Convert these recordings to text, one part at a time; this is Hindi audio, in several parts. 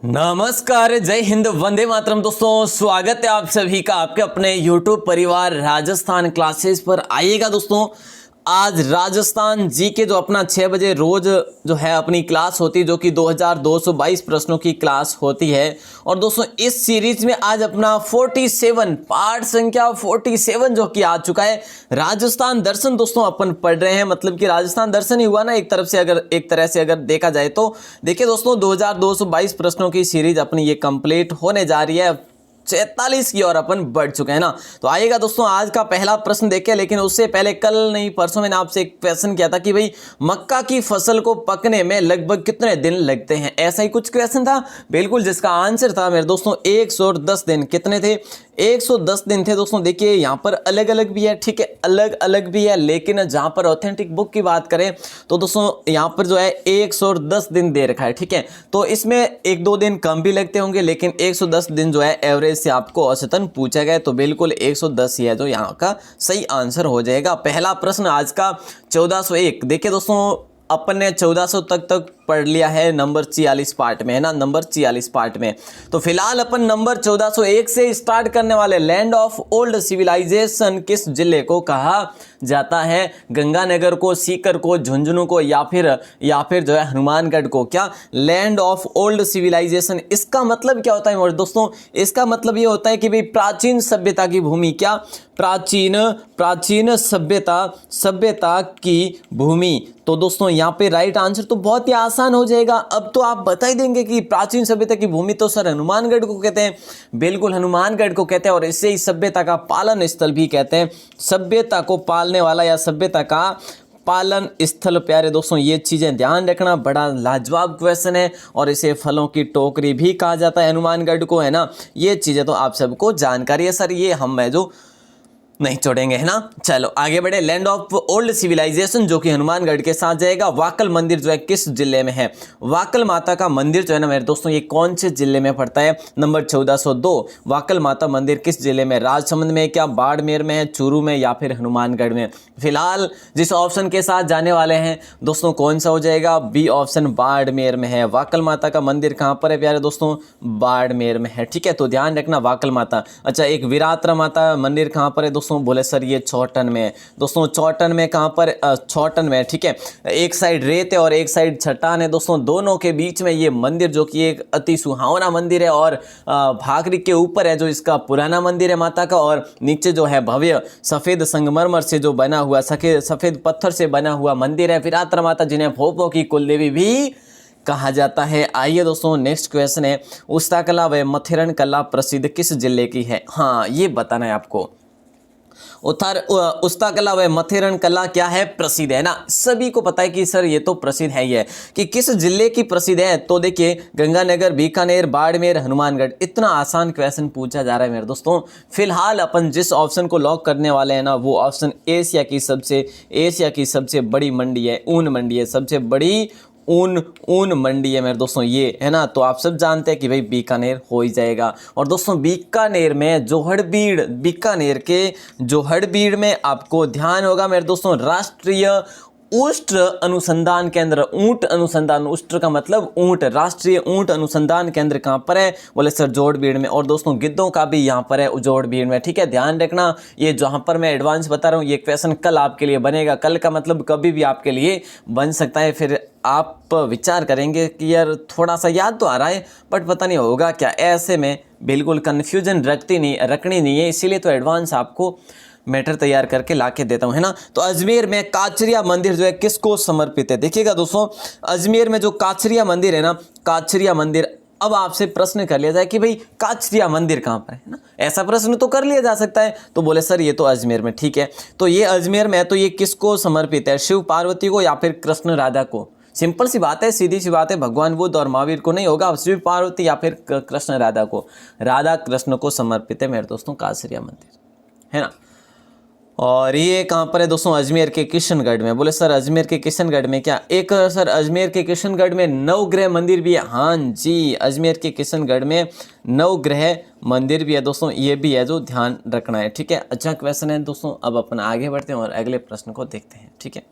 नमस्कार, जय हिंद, वंदे मातरम। दोस्तों स्वागत है आप सभी का आपके अपने YouTube परिवार राजस्थान क्लासेस पर। आइएगा दोस्तों, आज राजस्थान जी के जो अपना 6 बजे रोज जो है अपनी क्लास होती है, जो कि 2222 प्रश्नों की क्लास होती है। और दोस्तों इस सीरीज में आज अपना 47 पार्ट संख्या 47 जो कि आ चुका है राजस्थान दर्शन दोस्तों अपन पढ़ रहे हैं। मतलब कि राजस्थान दर्शन ही हुआ ना एक तरह से अगर देखा जाए तो। देखिए दोस्तों 2222 प्रश्नों की सीरीज अपनी ये कंप्लीट होने जा रही है, 46 की ओर अपन बढ़ चुके हैं ना। तो आइएगा दोस्तों, आज का पहला प्रश्न देखें। लेकिन उससे पहले कल नहीं परसों मैंने आपसे एक क्वेश्चन किया था कि भाई मक्का की फसल को पकने में लगभग कितने दिन लगते हैं। ऐसा ही कुछ क्वेश्चन था बिल्कुल, जिसका आंसर था मेरे दोस्तों 110 दिन। कितने थे? 110 दिन थे दोस्तों। देखिए यहाँ पर अलग अलग भी है, ठीक है, अलग अलग भी है, लेकिन जहां पर ऑथेंटिक बुक की बात करें तो दोस्तों यहाँ पर जो है 110 दिन दे रखा है, ठीक है। तो इसमें 1-2 दिन कम भी लगते होंगे, लेकिन 110 दिन जो है एवरेज से आपको औसतन पूछा गया, तो बिल्कुल 110 ही है जो यहाँ का सही आंसर हो जाएगा। पहला प्रश्न आज का 1401। देखिए दोस्तों अपन ने 1400 तक पढ़ लिया है नंबर 46 पार्ट में, है ना, नंबर 46 पार्ट में। तो फिलहाल अपन नंबर 1401 से स्टार्ट करने वाले। लैंड ऑफ ओल्ड सिविलाइजेशन किस जिले को कहा जाता है? गंगानगर को, सीकर को, झुंझुनू को, या फिर जो है हनुमानगढ़ को। क्या लैंड ऑफ ओल्ड सिविलाइजेशन, इसका मतलब क्या होता है मेरे दोस्तों? इसका मतलब ये होता है कि भाई प्राचीन सभ्यता की भूमि। क्या? प्राचीन सभ्यता की भूमि। तो दोस्तों यहाँ पे राइट आंसर तो बहुत ही आसान हो जाएगा। अब तो आप बता ही देंगे कि प्राचीन सभ्यता की भूमि तो सर हनुमानगढ़ को कहते हैं। बिल्कुल हनुमानगढ़ को कहते हैं, और इसे ही सभ्यता का पालन स्थल भी कहते हैं। सभ्यता को पालने वाला या सभ्यता का पालन स्थल। प्यारे दोस्तों ये चीजें ध्यान रखना, बड़ा लाजवाब क्वेश्चन है। और इसे फलों की टोकरी भी कहा जाता है हनुमानगढ़ को, है ना। ये चीजें तो आप सबको जानकारी है सर, ये हम है जो नहीं छोड़ेंगे, है ना। चलो आगे बढ़े। लैंड ऑफ ओल्ड सिविलाइजेशन जो कि हनुमानगढ़ के साथ जाएगा। वाकल मंदिर जो है किस जिले में है? वाकल माता का मंदिर जो है ना मेरे दोस्तों, ये कौन से जिले में पड़ता है? नंबर 1402। वाकल माता मंदिर किस जिले में? राजसमंद में, क्या बाड़मेर में है, चूरू में, या फिर हनुमानगढ़ में? फिलहाल जिस ऑप्शन के साथ जाने वाले हैं दोस्तों कौन सा हो जाएगा? बी ऑप्शन, बाड़मेर में है। वाकल माता का मंदिर कहाँ पर है प्यारे दोस्तों? बाड़मेर में है, ठीक है। तो ध्यान रखना वाकल माता। अच्छा, एक वीरात्रा माता मंदिर कहाँ पर है दोस्तों? बोले सर ये चौटन में है। दोस्तों चौटन में कहां पर? चौटन में, ठीक है। एक साइड रेत है और एक साइड चट्टान है दोस्तों, दोनों के बीच में ये मंदिर जो कि एक अति सुहावना मंदिर है। और भाखरी के ऊपर है जो इसका पुराना मंदिर है माता का, और नीचे जो है भव्य सफेद संगमरमर से जो बना हुआ सफेद पत्थर से बना हुआ मंदिर है वीरात्रा माता, जिन्हें भोपों की कुलदेवी भी कहा जाता है। आइए दोस्तों नेक्स्ट क्वेश्चन है। उस्ता कला व मथेरन कला प्रसिद्ध किस जिले की है? हाँ ये बताना है आपको। उस्ता कला व मथेरन कला क्या है? प्रसिद्ध है ना। सभी को पता है कि सर ये तो प्रसिद्ध है ही है। कि किस जिले की प्रसिद्ध है? तो देखिए गंगानगर, बीकानेर, बाड़मेर, हनुमानगढ़। इतना आसान क्वेश्चन पूछा जा रहा है मेरे दोस्तों। फिलहाल अपन जिस ऑप्शन को लॉक करने वाले हैं ना, वो ऑप्शन एशिया की सबसे बड़ी मंडी है, ऊन मंडी है, सबसे बड़ी ऊन मंडी है मेरे दोस्तों ये, है ना। तो आप सब जानते हैं कि भाई बीकानेर हो ही जाएगा। और दोस्तों बीकानेर में बीकानेर के जोहड़बीड़ में आपको ध्यान होगा मेरे दोस्तों, राष्ट्रीय ऊष्ट अनुसंधान केंद्र। ऊंट अनुसंधान, ऊष्ट का मतलब ऊंट, राष्ट्रीय ऊंट अनुसंधान केंद्र कहाँ पर है? बोले सर जोड़बीड़ में। और दोस्तों गिद्धों का भी यहाँ पर है जोड़बीड़ में, ठीक है। ध्यान रखना, ये जहाँ पर मैं एडवांस बता रहा हूँ ये क्वेश्चन कल आपके लिए बनेगा। कल का मतलब कभी भी आपके लिए बन सकता है। फिर आप विचार करेंगे कि यार थोड़ा सा याद तो आ रहा है बट पता नहीं होगा क्या। ऐसे में बिल्कुल कन्फ्यूजन रखनी नहीं है, इसीलिए तो एडवांस आपको मैटर तैयार करके लाके देता हूं, है ना। तो अजमेर में काचरिया मंदिर जो है किसको समर्पित है? देखिएगा दोस्तों अजमेर में जो काचरिया मंदिर है ना, काचरिया मंदिर। अब आपसे प्रश्न कर लिया जाए कि भाई काचरिया मंदिर कहाँ पर है ना, ऐसा प्रश्न तो कर लिया जा सकता है। तो बोले सर ये तो अजमेर में, ठीक है। तो ये अजमेर में है, तो ये किसको समर्पित है? शिव पार्वती को या फिर कृष्ण राधा को? सिंपल सी बात है, सीधी सी बात है, भगवान बुद्ध और महावीर को नहीं होगा, शिव पार्वती या फिर कृष्ण राधा को। राधा कृष्ण को समर्पित है मेरे दोस्तों काचरिया मंदिर, है ना। और ये कहाँ पर है दोस्तों? अजमेर के किशनगढ़ में। बोले सर अजमेर के किशनगढ़ में क्या? एक सर अजमेर के किशनगढ़ में नवग्रह मंदिर भी है। हाँ जी, अजमेर के किशनगढ़ में नवग्रह मंदिर भी है दोस्तों, ये भी है जो ध्यान रखना है, ठीक है। अच्छा क्वेश्चन है दोस्तों। अब अपन आगे बढ़ते हैं और अगले प्रश्न को देखते हैं, ठीक है।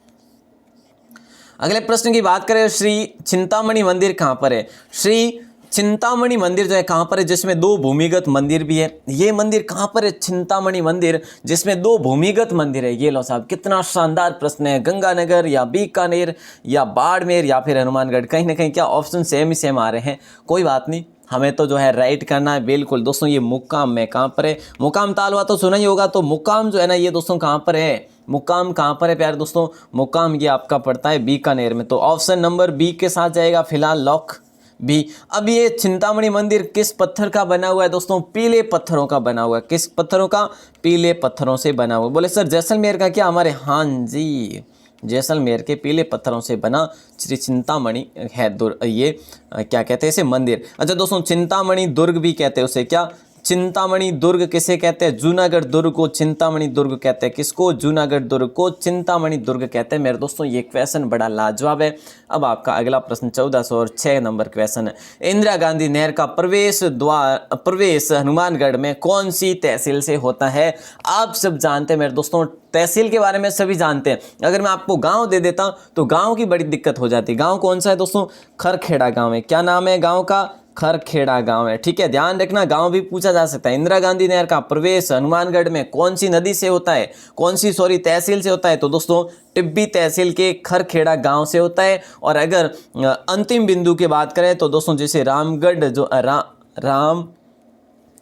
अगले प्रश्न की बात करें, श्री चिंतामणि मंदिर कहाँ पर है? श्री चिंतामणि मंदिर जो है कहाँ पर है, जिसमें दो भूमिगत मंदिर भी है। ये मंदिर कहाँ पर है, चिंतामणि मंदिर जिसमें दो भूमिगत मंदिर है। ये लो साहब, कितना शानदार प्रश्न है। गंगानगर या बीकानेर या बाड़मेर या फिर हनुमानगढ़, कहीं ना कहीं क्या ऑप्शन सेम ही सेम आ रहे हैं। कोई बात नहीं, हमें तो जो है राइट करना है बिल्कुल। दोस्तों ये मुक्काम में कहाँ पर है, मुक्काम तालवा तो सुना ही होगा। तो मुक्काम जो है ना ये दोस्तों कहाँ पर है, मुक्काम कहाँ पर है प्यारे दोस्तों, मुक्काम ये आपका पड़ता है बीकानेर में। तो ऑप्शन नंबर बी के साथ जाएगा फिलहाल लॉक बी। अब ये चिंतामणि मंदिर किस पत्थर का बना हुआ है दोस्तों, पीले पत्थरों का बना हुआ है। किस पत्थरों का, पीले पत्थरों से बना हुआ। बोले सर जैसलमेर का क्या, हमारे हाँ जी, जैसलमेर के पीले पत्थरों से बना श्री चिंतामणि है ये क्या कहते हैं इसे, मंदिर। अच्छा दोस्तों, चिंतामणि दुर्ग भी कहते हैं उसे, क्या चिंतामणि दुर्ग किसे कहते हैं, जूनागढ़ दुर्ग को चिंतामणि दुर्ग कहते हैं। किसको, जूनागढ़ दुर्ग को चिंतामणि दुर्ग कहते हैं। मेरे दोस्तों ये क्वेश्चन बड़ा लाजवाब है। अब आपका अगला प्रश्न 1406 नंबर क्वेश्चन है। इंदिरा गांधी नहर का प्रवेश हनुमानगढ़ में कौन सी तहसील से होता है। आप सब जानते हैं मेरे दोस्तों, तहसील के बारे में सभी जानते हैं। अगर मैं आपको गांव दे देता तो गांव की बड़ी दिक्कत हो जाती। गांव कौन सा है दोस्तों, खरखेड़ा गांव है। क्या नाम है गांव का, खरखेड़ा गांव है। ठीक है, ध्यान रखना, गांव भी पूछा जा सकता है। इंदिरा गांधी नहर का प्रवेश हनुमानगढ़ में कौन सी नदी से होता है, कौन सी तहसील से होता है। तो दोस्तों टिब्बी तहसील के खरखेड़ा गांव से होता है। और अगर अंतिम बिंदु की बात करें तो दोस्तों जैसे रामगढ़ जो राम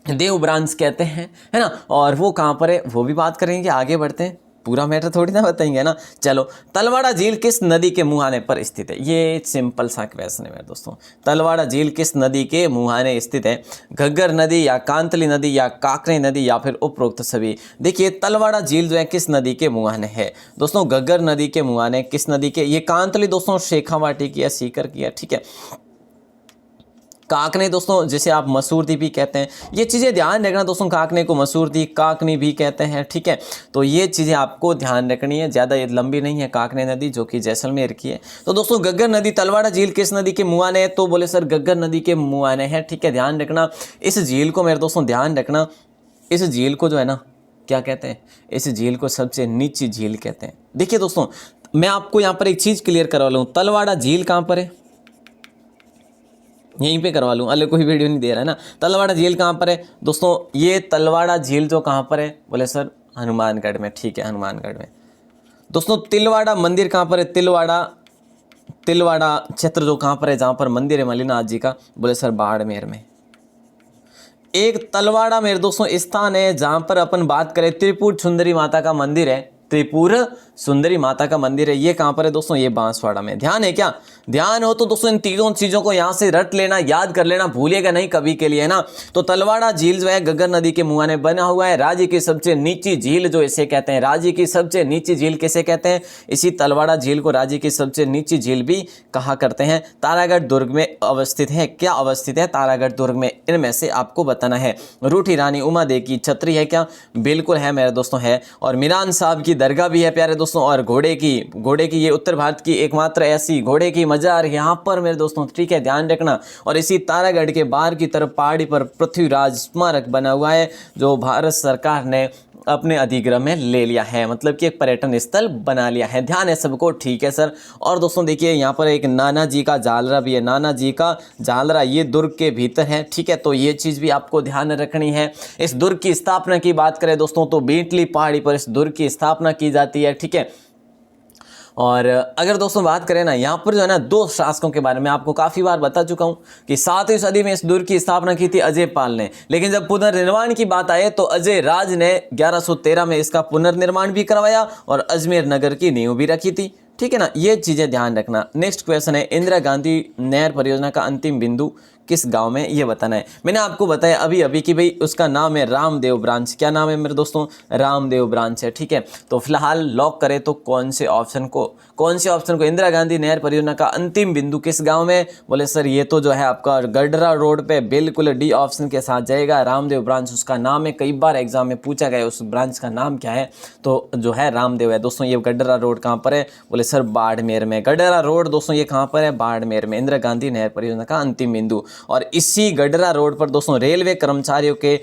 देव ब्रांच कहते हैं, है ना, और वो कहाँ पर है वो भी बात करेंगे। आगे बढ़ते हैं, पूरा मैटर थोड़ी ना बताएंगे ना। चलो, तलवाड़ा झील किस नदी के मुहाने पर स्थित है। ये सिंपल सा क्वेश्चन है मेरे दोस्तों। तलवाड़ा झील किस नदी के मुहाने स्थित है, घग्गर नदी या कांतली नदी या काकरी नदी या फिर उपरोक्त सभी। देखिए तलवाड़ा झील जो है किस नदी के मुहाने है दोस्तों, घग्गर नदी के मुहाने। किस नदी के, ये कांतली दोस्तों शेखावाटी की है, सीकर की है। ठीक है, काकने दोस्तों जिसे आप मसूरदी भी कहते हैं। ये चीज़ें ध्यान रखना दोस्तों, काकने को मसूरदी काकनी भी कहते हैं। ठीक है, तो ये चीज़ें आपको ध्यान रखनी है। ज़्यादा ये लंबी नहीं है काकने नदी, जो कि जैसलमेर की है। तो दोस्तों घग्गर नदी, तलवाड़ा झील किस नदी के मुहाने है, तो बोले सर घग्गर नदी के मुहाने है। ठीक है, ध्यान रखना इस झील को मेरे दोस्तों, ध्यान रखना इस झील को जो है ना क्या कहते हैं, इस झील को सबसे नीची झील कहते हैं। देखिए दोस्तों, मैं आपको यहाँ पर एक चीज़ क्लियर करवा लूँ, तलवाड़ा झील कहाँ पर है, यहीं पे करवा लूँ, अलग कोई वीडियो नहीं दे रहा है ना। तलवाड़ा झील कहाँ पर है दोस्तों, ये तलवाड़ा झील जो कहाँ पर है, बोले सर हनुमानगढ़ में। ठीक है, हनुमानगढ़ में। दोस्तों तिलवाड़ा मंदिर कहाँ पर है, तिलवाड़ा क्षेत्र जो कहाँ पर है, जहाँ पर मंदिर है मल्लिनाथ जी का, बोले सर बाड़मेर में। एक तलवाड़ा मेरे दोस्तों स्थान है जहाँ पर अपन बात करें त्रिपुर सुंदरी माता का मंदिर है, त्रिपुर सुंदरी माता का मंदिर है। ये कहाँ पर है दोस्तों, ये बांसवाड़ा में। ध्यान है क्या, ध्यान हो तो दोस्तों इन तीनों चीज़ों को यहाँ से रट लेना, याद कर लेना, भूलिएगा नहीं कभी के लिए, है ना। तो तलवाड़ा झील जो है घग्गर नदी के मुहाने बना हुआ है। राज्य की सबसे नीची झील जो इसे कहते हैं, राज्य की सबसे नीची झील किसे कहते हैं, इसी तलवाड़ा झील को राज्य की सबसे नीची झील भी कहा करते हैं। तारागढ़ दुर्ग में अवस्थित है। क्या अवस्थित है, तारागढ़ दुर्ग में। इनमें से आपको बताना है। रूठी रानी उमा देवी की छतरी है क्या, बिल्कुल है मेरे दोस्तों, है। और मीरान साहब की दरगाह भी है प्यारे दोस्तों। और घोड़े की ये उत्तर भारत की एकमात्र ऐसी घोड़े की मजार यहाँ पर मेरे दोस्तों। ठीक है, ध्यान रखना। और इसी तारागढ़ के बाहर की तरफ पहाड़ी पर पृथ्वीराज स्मारक बना हुआ है, जो भारत सरकार ने अपने अधिग्रह में ले लिया है, मतलब कि एक पर्यटन स्थल बना लिया है। ध्यान है सबको, ठीक है सर। और दोस्तों देखिए यहाँ पर एक नाना जी का जालरा भी है, नाना जी का जालरा, ये दुर्ग के भीतर है। ठीक है, तो ये चीज़ भी आपको ध्यान रखनी है। इस दुर्ग की स्थापना की बात करें दोस्तों तो बेंटली पहाड़ी पर इस दुर्ग की स्थापना की जाती है। ठीक है, और अगर दोस्तों बात करें ना, यहाँ पर जो है ना दो शासकों के बारे में आपको काफ़ी बार बता चुका हूँ कि 7वीं सदी में इस दुर्ग की स्थापना की थी अजय पाल ने। लेकिन जब पुनर्निर्माण की बात आए तो अजय राज ने 1113 में इसका पुनर्निर्माण भी करवाया और अजमेर नगर की नींव भी रखी थी। ठीक है ना, ये चीज़ें ध्यान रखना। नेक्स्ट क्वेश्चन है, इंदिरा गांधी नहर परियोजना का अंतिम बिंदु किस गांव में, ये बताना है। मैंने आपको बताया अभी अभी कि भाई उसका नाम है रामदेव ब्रांच। क्या नाम है मेरे दोस्तों, रामदेव ब्रांच है। ठीक है, तो फिलहाल लॉक करें तो कौन से ऑप्शन को इंदिरा गांधी नहर परियोजना का अंतिम बिंदु किस गांव में, बोले सर ये तो जो है आपका गडरा रोड पे, बिल्कुल डी ऑप्शन के साथ जाएगा। रामदेव ब्रांच उसका नाम है, कई बार एग्जाम में पूछा गया उस ब्रांच का नाम क्या है, तो जो है रामदेव है दोस्तों। ये गडरा रोड कहाँ पर है, बोले सर बाड़मेर में। गडरा रोड दोस्तों ये कहाँ पर है, बाड़मेर में। इंदिरा गांधी नहर परियोजना का अंतिम बिंदु। और इसी गडरा रोड पर दोस्तों रेलवे कर्मचारियों के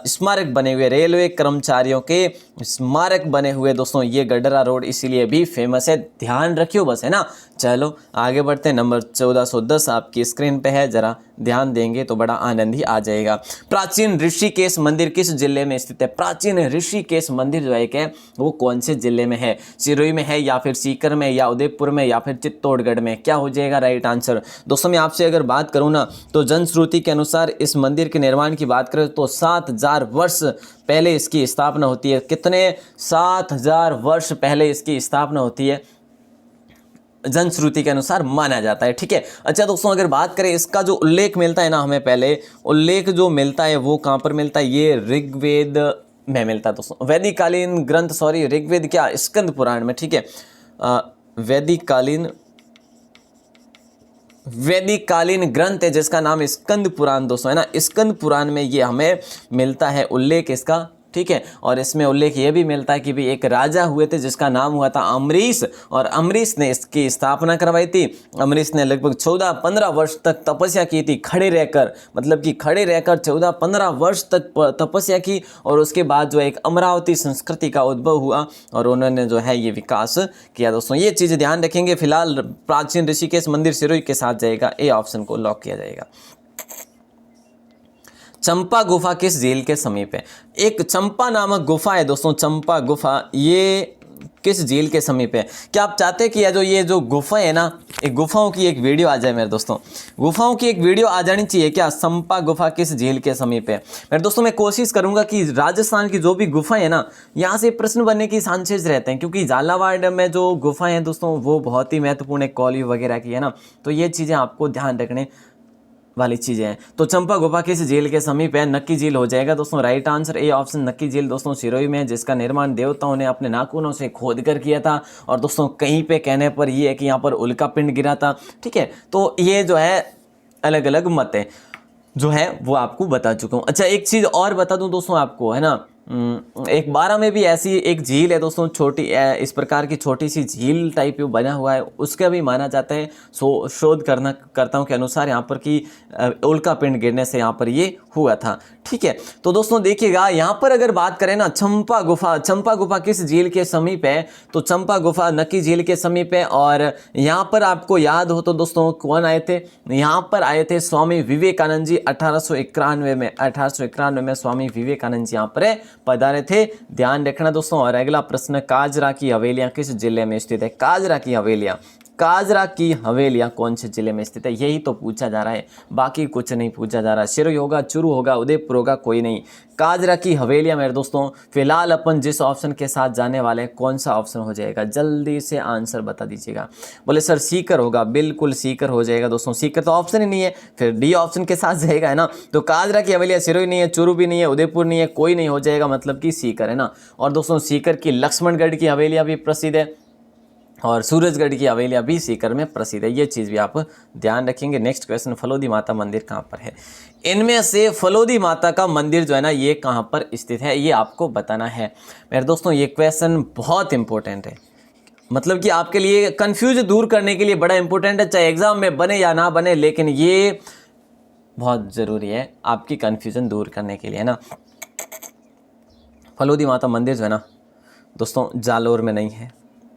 स्मारक बने हुए, रेलवे कर्मचारियों के स्मारक बने हुए दोस्तों, ये गडरा रोड इसीलिए भी फेमस है। ध्यान रखियो बस, है ना। चलो आगे बढ़ते हैं। नंबर 1410 आपकी स्क्रीन पे है, जरा ध्यान देंगे तो बड़ा आनंद ही आ जाएगा। प्राचीन ऋषिकेश मंदिर किस जिले में स्थित है? प्राचीन ऋषिकेश मंदिर जो है क्या वो कौन से जिले में है? सिरोही में है या फिर सीकर में या उदयपुर में या फिर चित्तौड़गढ़ में? क्या हो जाएगा राइट आंसर? दोस्तों मैं आपसे अगर बात करूं ना तो जनश्रुति के अनुसार इस मंदिर के निर्माण की बात करें तो 7000 वर्ष पहले इसकी स्थापना होती है। कितने? 7000 वर्ष पहले इसकी स्थापना होती है, जनश्रुति के अनुसार माना जाता है। ठीक है। अच्छा दोस्तों अगर बात करें इसका जो उल्लेख मिलता है ना, हमें पहले उल्लेख जो मिलता है वो कहाँ पर मिलता है? ये ऋग्वेद में मिलता है दोस्तों, वैदिक कालीन ग्रंथ, सॉरी ऋग्वेद क्या, स्कंद पुराण में। ठीक है, वैदिक कालीन ग्रंथ है जिसका नाम स्कंद पुराण दोस्तों है ना। स्कंद पुराण में ये हमें मिलता है उल्लेख इसका। ठीक है, और इसमें उल्लेख ये भी मिलता है कि भी एक राजा हुए थे जिसका नाम हुआ था अम्बरीश, और अम्बरीश ने इसकी स्थापना करवाई थी। अम्बरीश ने लगभग 14-15 वर्ष तक तपस्या की थी खड़े रहकर, मतलब कि खड़े रहकर 14-15 वर्ष तक तपस्या की, और उसके बाद जो एक अमरावती संस्कृति का उद्भव हुआ और उन्होंने जो है ये विकास किया दोस्तों। ये चीज़ ध्यान रखेंगे। फिलहाल प्राचीन ऋषिकेश मंदिर सिरोही के साथ जाएगा, ए ऑप्शन को लॉक किया जाएगा। चंपा गुफा किस झील के समीप है? एक चंपा नामक गुफा है दोस्तों, चंपा गुफा, ये किस झील के समीप है? क्या आप चाहते हैं कि ये जो गुफा है ना, एक गुफाओं की एक वीडियो आ जाए मेरे दोस्तों? गुफाओं की एक वीडियो आ जानी चाहिए क्या? चंपा गुफा किस झील के समीप है? मेरे दोस्तों मैं कोशिश करूंगा कि राजस्थान की जो भी गुफा है ना, यहाँ से प्रश्न बनने की चांसेस रहते हैं, क्योंकि झालावाड़ में जो गुफा है दोस्तों वो बहुत ही महत्वपूर्ण है, कॉली वगैरह की है ना, तो ये चीज़ें आपको ध्यान रखने वाली चीजें हैं। तो चंपा गुफा किस झील के समीप है? नक्की झील हो जाएगा दोस्तों राइट आंसर, ए ऑप्शन नक्की झील दोस्तों सिरोही में, जिसका निर्माण देवताओं ने अपने नाखूनों से खोद कर किया था। और दोस्तों कहीं पे कहने पर ये है कि यहाँ पर उल्का पिंड गिरा था। ठीक है, तो ये जो है अलग अलग मत है जो है वो आपको बता चुका हूँ। अच्छा एक चीज़ और बता दूँ दोस्तों आपको है ना, एक 12 में भी ऐसी एक झील है दोस्तों, छोटी इस प्रकार की छोटी सी झील टाइप बना हुआ है, उसका भी माना जाता है शोधकर्ताओं के अनुसार यहाँ पर कि उल्का पिंड गिरने से यहाँ पर ये हुआ था। ठीक है, तो दोस्तों देखिएगा यहाँ पर अगर बात करें ना चंपा गुफा किस झील के समीप है? तो चंपा गुफा नक्की झील के समीप है। और यहाँ पर आपको याद हो तो दोस्तों कौन आए थे? यहाँ पर आए थे स्वामी विवेकानंद जी 1891 में स्वामी विवेकानंद जी यहाँ पर पधारे थे, ध्यान रखना दोस्तों। और अगला प्रश्न, काजरा की हवेलियां किस जिले में स्थित है? काजरा की हवेलियां कौन से जिले में स्थित है? यही तो पूछा जा रहा है, बाकी कुछ नहीं पूछा जा रहा। सिरोही होगा, चूरू होगा, उदयपुर होगा, कोई नहीं। काजरा की हवेलियां मेरे दोस्तों। फिलहाल अपन जिस ऑप्शन के साथ जाने वाले हैं कौन सा ऑप्शन हो जाएगा? जल्दी से आंसर बता दीजिएगा। बोले सर सीकर होगा, बिल्कुल सीकर हो जाएगा दोस्तों। सीकर तो ऑप्शन ही नहीं है, फिर डी ऑप्शन के साथ जाएगा है ना। तो काजरा की हवेलियां सिरोही नहीं है, चूरू भी नहीं है, उदयपुर नहीं है, कोई नहीं हो जाएगा, मतलब कि सीकर है ना। और दोस्तों सीकर की लक्ष्मणगढ़ की हवेलियां भी प्रसिद्ध है और सूरजगढ़ की हवेलियां भी सीकर में प्रसिद्ध है, ये चीज़ भी आप ध्यान रखेंगे। नेक्स्ट क्वेश्चन, फलोदी माता मंदिर कहाँ पर है? इनमें से फलोदी माता का मंदिर जो है ना ये कहाँ पर स्थित है, ये आपको बताना है मेरे दोस्तों। ये क्वेश्चन बहुत इंपॉर्टेंट है, मतलब कि आपके लिए कंफ्यूज दूर करने के लिए बड़ा इंपॉर्टेंट है, चाहे एग्जाम में बने या ना बने, लेकिन ये बहुत ज़रूरी है आपकी कंफ्यूजन दूर करने के लिए है ना। फलोदी माता मंदिर जो है ना दोस्तों जालोर में नहीं है।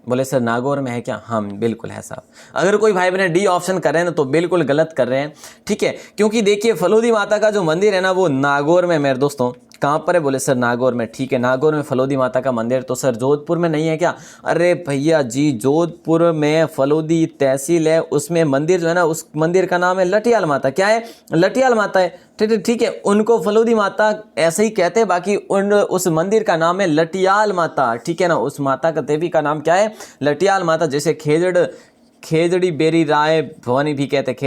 बोले सर नागौर में है क्या? हाँ बिल्कुल है साहब। अगर कोई भाई बहन डी ऑप्शन कर रहे हैं ना तो बिल्कुल गलत कर रहे हैं। ठीक है, क्योंकि देखिए फलोदी माता का जो मंदिर है ना वो नागौर में मेरे दोस्तों। कहाँ पर है? बोले सर नागौर में। ठीक है, नागौर में फलोदी माता का मंदिर। तो सर जोधपुर में नहीं है क्या? अरे भैया जी जोधपुर में फलोदी तहसील है, उसमें मंदिर जो है ना उस मंदिर का नाम है लटियाल माता। क्या है? लटियाल माता है। ठीक है, उनको फलोदी माता ऐसे ही कहते हैं, बाकी उस मंदिर का नाम है लटियाल माता। ठीक है ना, उस माता का देवी का नाम क्या है? लटियाल माता। जैसे खेजड़ी बेरी राय भवानी भी कहते हैं,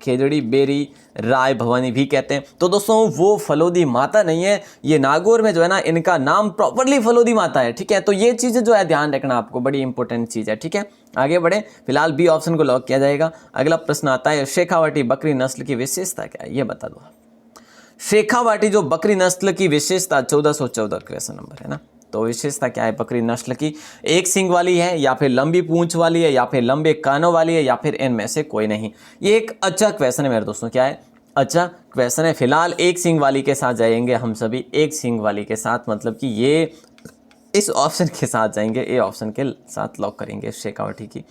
खेजड़ी बेरी राय भवानी भी कहते हैं। तो दोस्तों वो फलोदी माता नहीं है, ये नागौर में जो है ना इनका नाम प्रॉपरली फलोदी माता है। ठीक है, तो ये चीज़ जो है ध्यान रखना आपको, बड़ी इंपॉर्टेंट चीज़ है। ठीक है, आगे बढ़े। फिलहाल बी ऑप्शन को लॉक किया जाएगा। अगला प्रश्न आता है, शेखावाटी बकरी नस्ल की विशेषता क्या है? ये बता दो। शेखावाटी जो बकरी नस्ल की विशेषता 1414 क्वेश्चन नंबर है ना, तो विशेषता क्या है बकरी नस्ल की? एक सींग वाली है या फिर लंबी पूंछ वाली है या फिर लंबे कानों वाली है या फिर इनमें से कोई नहीं? ये एक अच्छा क्वेश्चन है मेरे दोस्तों। क्या है? अच्छा क्वेश्चन है। फिलहाल एक सींग वाली के साथ जाएंगे हम सभी, एक सींग वाली के साथ, मतलब कि ये इस ऑप्शन के साथ जाएंगे, ए ऑप्शन के साथ लॉक करेंगे शेखावाटी की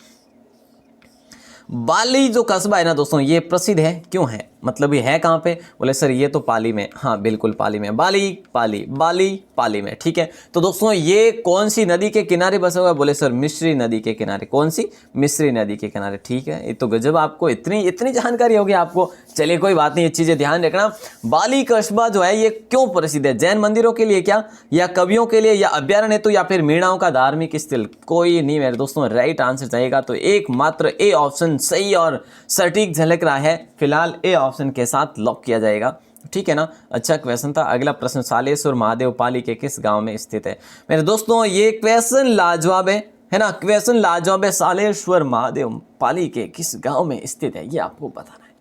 बाली जो कस्बा है ना दोस्तों, ये प्रसिद्ध है, क्यों है, मतलब ये है कहाँ पे, बोले सर ये तो पाली में। हाँ बिल्कुल पाली में, बाली पाली, बाली पाली में, ठीक है। तो दोस्तों ये कौन सी नदी के किनारे बसा हुआ है, बोले सर मिश्री नदी के किनारे। कौन सी, मिश्री नदी के किनारे, ठीक है। ये तो गजब, आपको इतनी जानकारी होगी आपको। चलिए कोई बात नहीं, ये चीज़ें ध्यान रखना। बाली कस्बा जो है ये क्यों प्रसिद्ध है, जैन मंदिरों के लिए क्या, या कवियों के लिए, या अभ्यारण्य हेतु, या फिर मीणाओं का धार्मिक स्थल, कोई नहीं मेरे दोस्तों। राइट आंसर जाएगा तो एकमात्र ए ऑप्शन सही और सटीक झलक रहा है। फिलहाल ए ऑप्शन के साथ लॉक किया जाएगा, ठीक है ना। अच्छा क्वेश्चन था। अगला प्रश्न, सालेश्वर महादेव पाली के किस गांव में स्थित है। मेरे दोस्तों ये क्वेश्चन लाजवाब है ना, क्वेश्चन लाजवाब है। सालेश्वर महादेव पाली के किस गांव में स्थित है, ये आपको बताना है।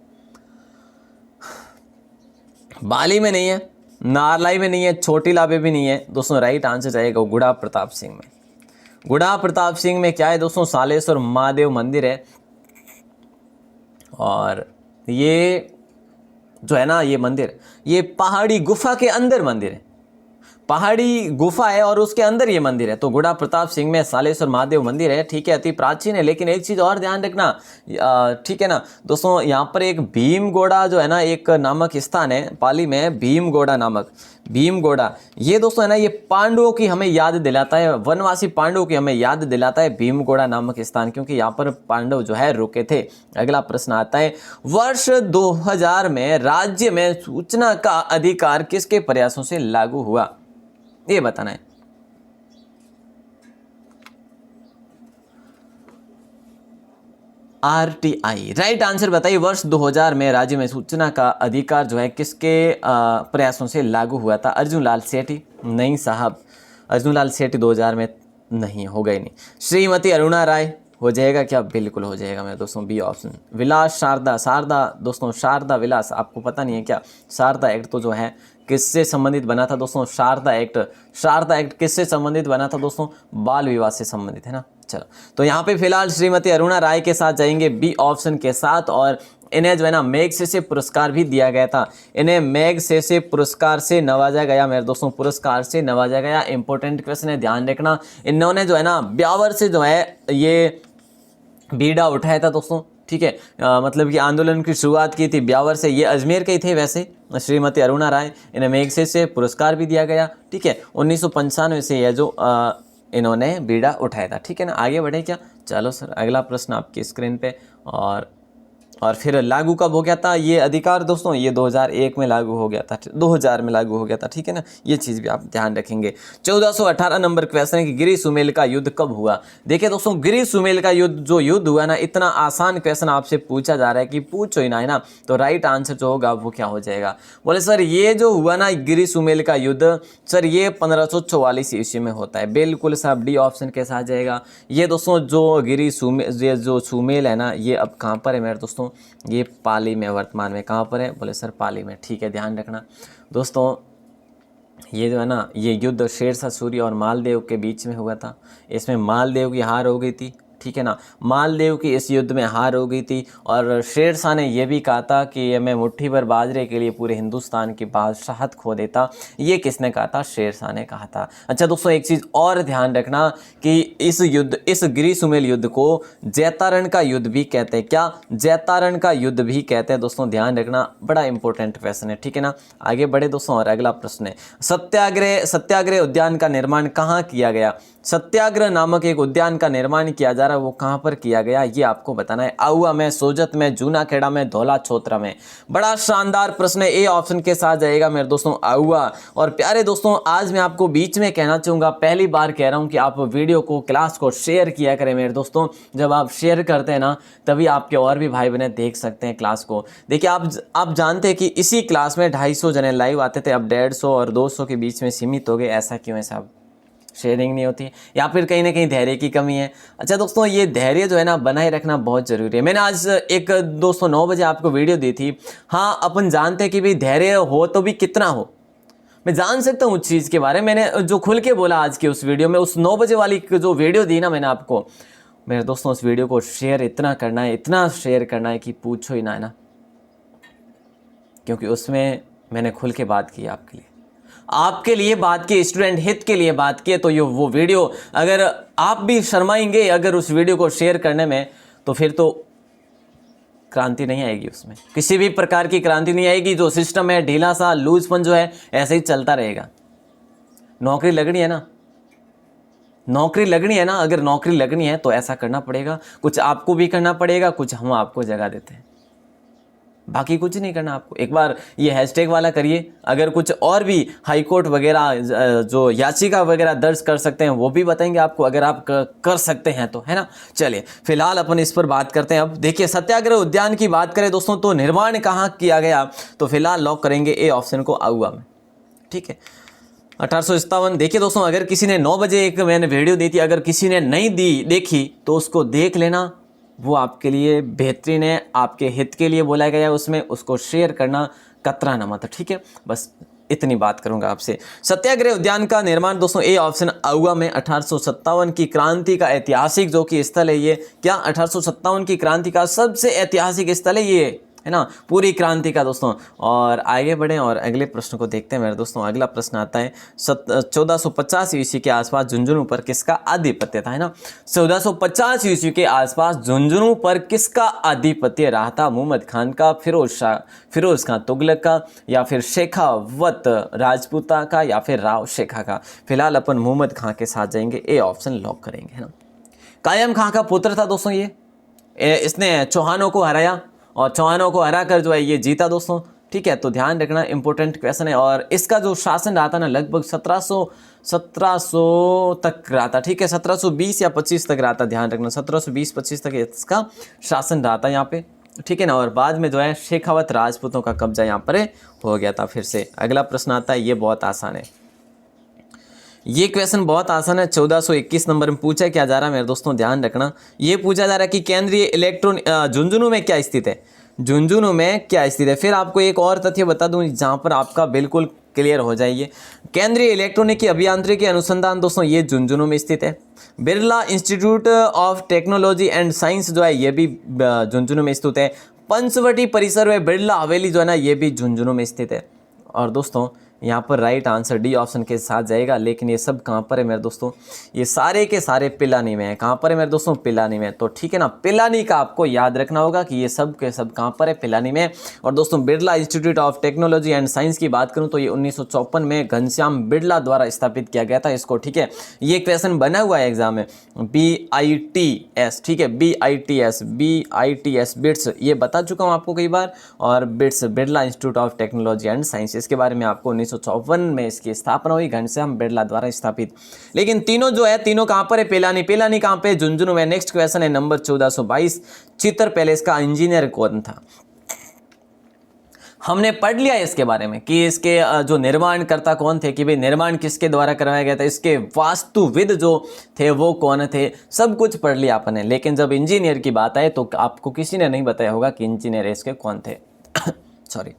बाली में नहीं है, नारलाई में नहीं है, छोटी लाबे भी नहीं है दोस्तों। राइट आंसर जाएगा गुड़ा प्रताप सिंह में। गुड़ा प्रताप सिंह में क्या है दोस्तों, सालेश्वर महादेव मंदिर है। और ये जो है ना, ये मंदिर ये पहाड़ी गुफा के अंदर मंदिर है, पहाड़ी गुफा है और उसके अंदर ये मंदिर है। तो गुड़ा प्रताप सिंह में सालेश्वर महादेव मंदिर है, ठीक है। अति प्राचीन है। लेकिन एक चीज़ और ध्यान रखना, ठीक है ना दोस्तों, यहाँ पर एक भीमगोड़ा जो है ना, एक नामक स्थान है पाली में, भीमगोड़ा नामक, भीमगोड़ा। ये दोस्तों है ना, ये पांडवों की हमें याद दिलाता है, वनवासी पांडवों की हमें याद दिलाता है भीमगोड़ा नामक स्थान, क्योंकि यहाँ पर पांडव जो है रुके थे। अगला प्रश्न आता है, वर्ष 2000 में राज्य में सूचना का अधिकार किसके प्रयासों से लागू हुआ, ये बताना है। RTI, राइट आंसर बताइए। वर्ष 2000 में राज्य में सूचना का अधिकार जो है किसके प्रयासों से लागू हुआ था। अर्जुन लाल सेठी, नहीं साहब, अर्जुन लाल सेठी 2000 में नहीं, हो गई नहीं। श्रीमती अरुणा राय हो जाएगा क्या, बिल्कुल हो जाएगा मेरे दोस्तों, बी ऑप्शन। विलास शारदा, शारदा दोस्तों, शारदा विलास, आपको पता नहीं है क्या। शारदा एक्ट तो जो है किससे संबंधित बना था दोस्तों, शारदा एक्ट, शारदा एक्ट किससे संबंधित बना था दोस्तों, बाल विवाह से संबंधित है ना। चलो तो यहाँ पे फिलहाल श्रीमती अरुणा राय के साथ जाएंगे बी ऑप्शन के साथ। और इन्हें जो है ना मैगसेसे पुरस्कार भी दिया गया था, इन्हें मैगसेसे पुरस्कार से नवाजा गया मेरे दोस्तों, पुरस्कार से नवाजा गया। इंपॉर्टेंट क्वेश्चन है, ध्यान रखना। इन्होंने जो है ना ब्यावर से जो है ये बीड़ा उठाया था दोस्तों, ठीक है। मतलब कि आंदोलन की शुरुआत की थी ब्यावर से। ये अजमेर के ही थे वैसे, श्रीमती अरुणा राय। इन्हें मैगसेसे पुरस्कार भी दिया गया, ठीक है। 1995 से यह जो इन्होंने बीड़ा उठाया था, ठीक है ना। आगे बढ़े क्या, चलो सर अगला प्रश्न आपकी स्क्रीन पे। और फिर लागू कब हो गया था ये अधिकार दोस्तों, ये 2001 में लागू हो गया था, 2000 में लागू हो गया था, ठीक है ना। ये चीज़ भी आप ध्यान रखेंगे। 1418 नंबर क्वेश्चन है कि गिरी सुमेल का युद्ध कब हुआ। देखिए दोस्तों, गिरी सुमेल का युद्ध जो युद्ध हुआ ना, इतना आसान क्वेश्चन आपसे पूछा जा रहा है कि पूछो ही ना, है ना। तो राइट आंसर जो होगा वो क्या हो जाएगा, बोले सर ये जो हुआ ना गिरी सुमेल का युद्ध, सर ये 1544 ईस्वी में होता है। बिल्कुल साहब, डी ऑप्शन के साथ जाएगा। ये दोस्तों जो गिरी सुमेल, ये जो सुमेल है ना, ये अब कहाँ पर है मेरे दोस्तों, ये पाली में, वर्तमान में कहाँ पर है, बोले सर पाली में, ठीक है। ध्यान रखना दोस्तों, ये जो है ना, ये युद्ध शेरशाह सूरी और मालदेव के बीच में हुआ था। इसमें मालदेव की हार हो गई थी, ठीक है ना। मालदेव की इस युद्ध में हार हो गई थी। और शेरशाह ने यह भी कहा था कि मैं मुट्ठी भर बाजरे के लिए पूरे हिंदुस्तान की बादशाहत खो देता। ये किसने कहा था, शेरशाह ने कहा था। अच्छा दोस्तों, एक चीज़ और ध्यान रखना कि इस युद्ध, इस गिरी सुमेल युद्ध को जैतारण का युद्ध भी कहते हैं। क्या, जैतारण का युद्ध भी कहते हैं दोस्तों, ध्यान रखना। बड़ा इंपॉर्टेंट क्वेश्चन है, ठीक है ना। आगे बढ़े दोस्तों, और अगला प्रश्न है, सत्याग्रह उद्यान का निर्माण कहाँ किया गया। सत्याग्रह नामक एक उद्यान का निर्माण किया जा रहा है, वो कहाँ पर किया गया ये आपको बताना है। आहुआ में, सोजत में, जूनाखेड़ा में, धौला छोत्रा में। बड़ा शानदार प्रश्न है, ए ऑप्शन के साथ जाएगा मेरे दोस्तों आहुआ। और प्यारे दोस्तों, आज मैं आपको बीच में कहना चाहूँगा, पहली बार कह रहा हूँ कि आप वीडियो को, क्लास को शेयर किया करें मेरे दोस्तों। जब आप शेयर करते हैं ना, तभी आपके और भी भाई बहन देख सकते हैं क्लास को। देखिए आप जानते हैं कि इसी क्लास में 250 जने लाइव आते थे, अब 150 और 200 के बीच में सीमित हो गए। ऐसा क्यों है साहब, शेयरिंग नहीं होती, या फिर कहीं ना कहीं धैर्य की कमी है। अच्छा दोस्तों, ये धैर्य जो है ना बनाए रखना बहुत ज़रूरी है। मैंने आज एक दोस्तों 9 बजे आपको वीडियो दी थी। हाँ, अपन जानते हैं कि भाई धैर्य हो तो भी कितना हो, मैं जान सकता हूँ उस चीज़ के बारे में। मैंने जो खुल के बोला आज की उस वीडियो में, उस 9 बजे वाली जो वीडियो दी ना मैंने आपको, मेरे दोस्तों उस वीडियो को शेयर इतना करना है, इतना शेयर करना है कि पूछो ही ना, है ना। क्योंकि उसमें मैंने खुल के बात की आपके लिए बात की, स्टूडेंट हित के लिए बात की। तो ये वो वीडियो, अगर आप भी शर्माएंगे अगर उस वीडियो को शेयर करने में, तो फिर तो क्रांति नहीं आएगी, उसमें किसी भी प्रकार की क्रांति नहीं आएगी। जो सिस्टम है ढीला सा लूजपन जो है ऐसे ही चलता रहेगा। नौकरी लगनी है ना, नौकरी लगनी है ना, अगर नौकरी लगनी है तो ऐसा करना पड़ेगा, कुछ आपको भी करना पड़ेगा, कुछ हम आपको जगह देते हैं, बाकी कुछ नहीं करना आपको। एक बार ये हैशटैग वाला करिए। अगर कुछ और भी हाई कोर्ट वगैरह जो याचिका वगैरह दर्ज कर सकते हैं वो भी बताएंगे आपको, अगर आप कर सकते हैं तो, है ना। चलिए फिलहाल अपन इस पर बात करते हैं। अब देखिए सत्याग्रह उद्यान की बात करें दोस्तों तो निर्माण कहाँ किया गया, तो फिलहाल लॉक करेंगे ए ऑप्शन को, आउवा में। ठीक है, 1857। देखिए दोस्तों, अगर किसी ने 9 बजे एक मैंने वीडियो दी थी, अगर किसी ने नहीं देखी तो उसको देख लेना, वो आपके लिए बेहतरीन है, आपके हित के लिए बोला गया है उसमें, उसको शेयर करना कतराना मत। ठीक है, बस इतनी बात करूंगा आपसे। सत्याग्रह उद्यान का निर्माण दोस्तों ए ऑप्शन आउवा में 1857 की क्रांति का ऐतिहासिक जो कि स्थल है ये, क्या 1857 की क्रांति का सबसे ऐतिहासिक स्थल है ये, है ना, पूरी क्रांति का दोस्तों। और आगे बढ़ें और अगले प्रश्न को देखते हैं मेरे दोस्तों। अगला प्रश्न आता है 1450 ईस्वी के आसपास झुंझुनू पर किसका आधिपत्य था, है ना। 1450 ईस्वी के आसपास झुंझुनू पर किसका आधिपत्य रहा था, मुहम्मद खान का, फिरोज खान तुगलक का, या फिर शेखावत राजपूता का, या फिर राव शेखा का। फिलहाल अपन मुहम्मद खान के साथ जाएंगे, ए ऑप्शन लॉक करेंगे, है ना। कायम खान का पुत्र था दोस्तों ये, इसने चौहानों को हराया और चौहानों को हरा कर जो है ये जीता दोस्तों। ठीक है, तो ध्यान रखना, इंपॉर्टेंट क्वेश्चन है। और इसका जो शासन रहा था ना लगभग 1700 तक रहा था। ठीक है, 1720 या 25 तक रहा था, ध्यान रखना 1720-25 तक इसका शासन रहा था यहाँ पे। ठीक है ना, और बाद में जो है शेखावत राजपूतों का कब्जा यहाँ पर हो गया था फिर से। अगला प्रश्न आता है, ये बहुत आसान है, ये क्वेश्चन बहुत आसान है। 1421 नंबर में पूछा क्या जा रहा है मेरे दोस्तों, ध्यान रखना। ये पूछा जा रहा है कि केंद्रीय इलेक्ट्रॉन झुंझुनू में क्या स्थित है, झुंझुनू में क्या स्थित है। फिर आपको एक और तथ्य बता दूं जहां पर आपका बिल्कुल क्लियर हो जाइए। केंद्रीय इलेक्ट्रॉनिकी अभियांत्रिकी अनुसंधान दोस्तों ये झुंझुनू में स्थित है। Birla institute of technology and science जो है ये भी झुंझुनू में स्थित है। पंचवटी परिसर में बिरला हवेली जो है ना ये भी झुंझुनू में स्थित है। और दोस्तों यहाँ पर राइट आंसर डी ऑप्शन के साथ जाएगा। लेकिन ये सब कहाँ पर है मेरे दोस्तों, ये सारे के सारे पिलानी में है। कहाँ पर है मेरे दोस्तों, पिलानी में। तो ठीक है ना, पिलानी का आपको याद रखना होगा कि ये सब के सब कहाँ पर है, पिलानी में। और दोस्तों Birla institute of technology and science की बात करूँ तो ये 1954 में घनश्याम बिरला द्वारा स्थापित किया गया था इसको। ठीक है, ये क्वेश्चन बना हुआ है एग्जाम में, BITS। ठीक है, BITS बिट्स, ये बता चुका हूँ आपको कई बार। और bits Birla institute of technology and science, इसके बारे में आपको 1954 में इसकी स्थापना हुई घनश्याम बिरला द्वारा स्थापित। लेकिन तीनों जो है तीनों कहां पर है, पिलानी। पिलानी कहां पे, झुंझुनू में। नेक्स्ट क्वेश्चन है नंबर 1422, चित्र पैलेस का इंजीनियर कौन था। हमने पढ़ लिया इसके बारे में कि इसके जो निर्माणकर्ता कौन थे, कि भाई निर्माण किसके द्वारा करवाया गया था, इसके वास्तुविद जो थे वो कौन थे, सब कुछ पढ़ लिया आपने। लेकिन जब इंजीनियर की बात आए तो आपको किसी ने नहीं बताया होगा कि इंजीनियर इसके कौन थे। सॉरी,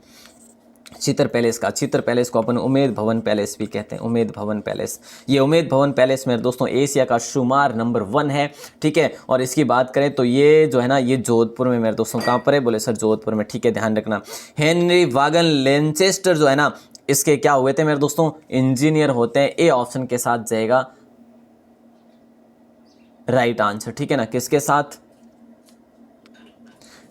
चित्र पैलेस का, चित्र पैलेस को अपन उमेद भवन पैलेस भी कहते हैं, उमेद भवन पैलेस। ये उमेद भवन पैलेस मेरे दोस्तों एशिया का शुमार नंबर 1 है। ठीक है, और इसकी बात करें तो ये जो है ना ये जोधपुर में मेरे दोस्तों, कहाँ पर है, बोले सर जोधपुर में। ठीक है, ध्यान रखना। हेनरी वागन लेंचेस्टर जो है ना इसके क्या हुए थे मेरे दोस्तों, इंजीनियर होते हैं। ए ऑप्शन के साथ जाएगा राइट आंसर। ठीक है ना, किसके साथ,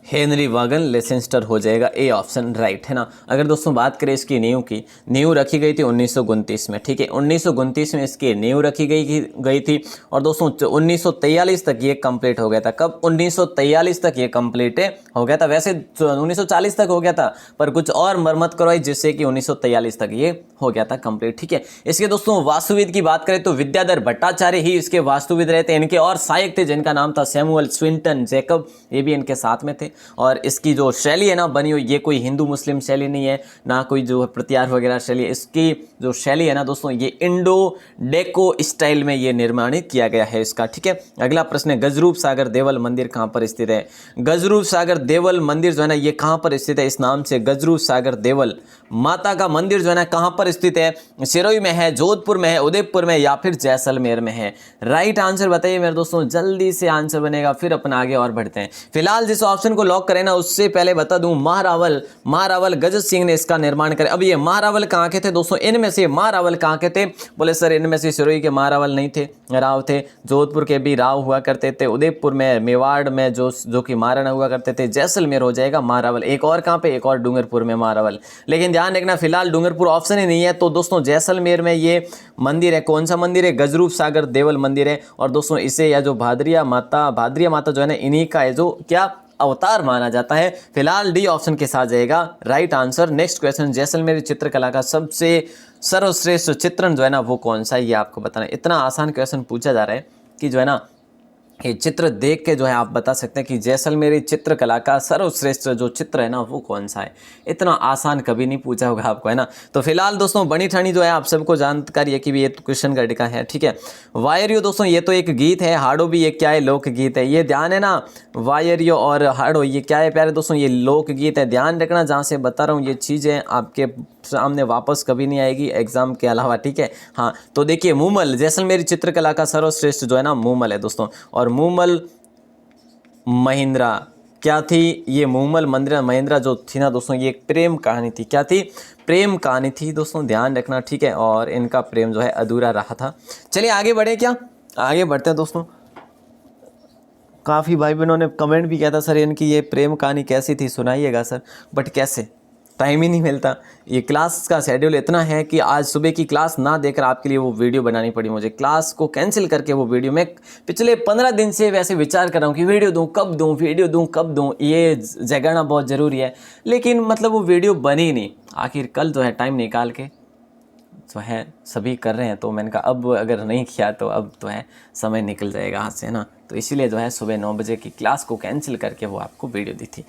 हेनरी वागन लेसेस्टर हो जाएगा ए ऑप्शन राइट, है ना। अगर दोस्तों बात करें इसकी नींव की, नींव रखी गई थी 1929 में। ठीक है, 1929 में इसकी नींव रखी गई थी। और दोस्तों 1943 तक ये कंप्लीट हो गया था। कब, 1943 तक ये कंप्लीट हो गया था। वैसे 1940 तक हो गया था पर कुछ और मरम्मत करवाई जिससे कि 1943 तक ये हो गया था कंप्लीट। ठीक है, इसके दोस्तों वास्तुविद की बात करें तो विद्याधर भट्टाचार्य ही इसके वास्तुविद रहे थे। इनके और सहायक थे जिनका नाम था सैमुअल स्विंटन जैकब, ये भी इनके साथ में थे। और इसकी जो शैली है ना बनी हुई, ये कोई हिंदू मुस्लिम शैली नहीं है, ना कोई जो प्रत्यार वगैरह शैली। इसकी जो शैली है ना दोस्तों ये इंडो डेको स्टाइल में ये निर्माणित किया गया है इसका। ठीक है, अगला प्रश्न है गजरूप सागर देवल मंदिर कहाँ पर स्थित है। गजरूप सागर देवल मंदिर जो है ना ये कहाँ पर स्थित है, इस नाम से गजरूप सागर देवल माता का मंदिर जो है ना कहाँ पर स्थित है, सिरोही में है, जोधपुर में है, उदयपुर में, या फिर जैसलमेर में है। राइट आंसर बताइए मेरे दोस्तों, जल्दी से आंसर बनेगा, फिर अपन आगे और बढ़ते हैं। फिलहाल जिस ऑप्शन को को लॉक करें ना उससे पहले बता दूं, महारावल गजत सिंह ने इसका निर्माण किया। अब ये महारावल कहाँ के थे दोस्तों, इनमें से महारावल कहाँ के थे, बोले सर इनमें से सिरोही के महारावल नहीं थे, राव थे, जोधपुर के भी राव हुआ करते थे, उदयपुर में मेवाड़ में जो कि महाराणा हुआ करते थे, जैसलमेर हो जाएगा महारावल। एक और कहाँ पे, एक और डूंगरपुर में महारावल। लेकिन ध्यान रखना फिलहाल डूंगरपुर ऑप्शन ही नहीं है। तो दोस्तों जैसलमेर में ये मंदिर है, कौन सा मंदिर है, गजरूप सागर देवल मंदिर है। और दोस्तों इसे या जो भादरिया माता जो है ना इन्हीं का है जो क्या अवतार माना जाता है। फिलहाल डी ऑप्शन के साथ जाएगा right answer. Next question, Jaisalmer चित्रकला का सबसे सर्वश्रेष्ठ चित्रण जो है ना वो कौन सा है, ये आपको बताना है। इतना आसान क्वेश्चन पूछा जा रहा है कि जो है ना ये चित्र देख के जो है आप बता सकते हैं कि जैसलमेरी चित्रकला का सर्वश्रेष्ठ जो चित्र है ना वो कौन सा है। इतना आसान कभी नहीं पूछा होगा आपको, है ना। तो फिलहाल दोस्तों बनी ठानी जो है आप सबको जानकारी है कि ये तो कृष्ण गढ़ का है, ठीक है। वायरियो दोस्तों ये तो एक गीत है, हाड़ो भी ये क्या है, लोकगीत है। ये ध्यान है ना, वायरियो और हाड़ो ये क्या है प्यारे दोस्तों, ये लोकगीत है। ध्यान रखना, जहाँ से बता रहा हूँ ये चीज़ें आपके सामने वापस कभी नहीं आएगी एग्जाम के अलावा, ठीक है। हाँ तो देखिए मूमल, जैसलमेरी चित्रकला का सर्वश्रेष्ठ जो है ना मूमल है दोस्तों। और मूमल महिंद्रा क्या थी, ये मूमल महिंद्रा जो थी ना दोस्तों ये एक प्रेम कहानी थी। क्या थी, प्रेम कहानी थी दोस्तों, ध्यान रखना, ठीक है। और इनका प्रेम जो है अधूरा रहा था। चलिए आगे बढ़े, क्या आगे बढ़ते हैं दोस्तों। काफ़ी भाई बहनों ने कमेंट भी किया था सर इनकी ये प्रेम कहानी कैसी थी, सुनाइएगा सर, बट कैसे, टाइम ही नहीं मिलता। ये क्लास का शेड्यूल इतना है कि आज सुबह की क्लास ना देकर आपके लिए वो वीडियो बनानी पड़ी मुझे, क्लास को कैंसिल करके वो वीडियो। मैं पिछले 15 दिन से वैसे विचार कर रहा हूँ कि वीडियो दूँ कब दूँ, वीडियो दूँ कब दूँ, ये जगाना बहुत ज़रूरी है, लेकिन मतलब वो वीडियो बनी नहीं। आखिर कल जो है टाइम निकाल के जो है सभी कर रहे हैं, तो मैंने कहा अब अगर नहीं किया तो अब तो है समय निकल जाएगा हाथ से, है ना। तो इसीलिए जो है सुबह 9 बजे की क्लास को कैंसिल करके वो आपको वीडियो दी थी।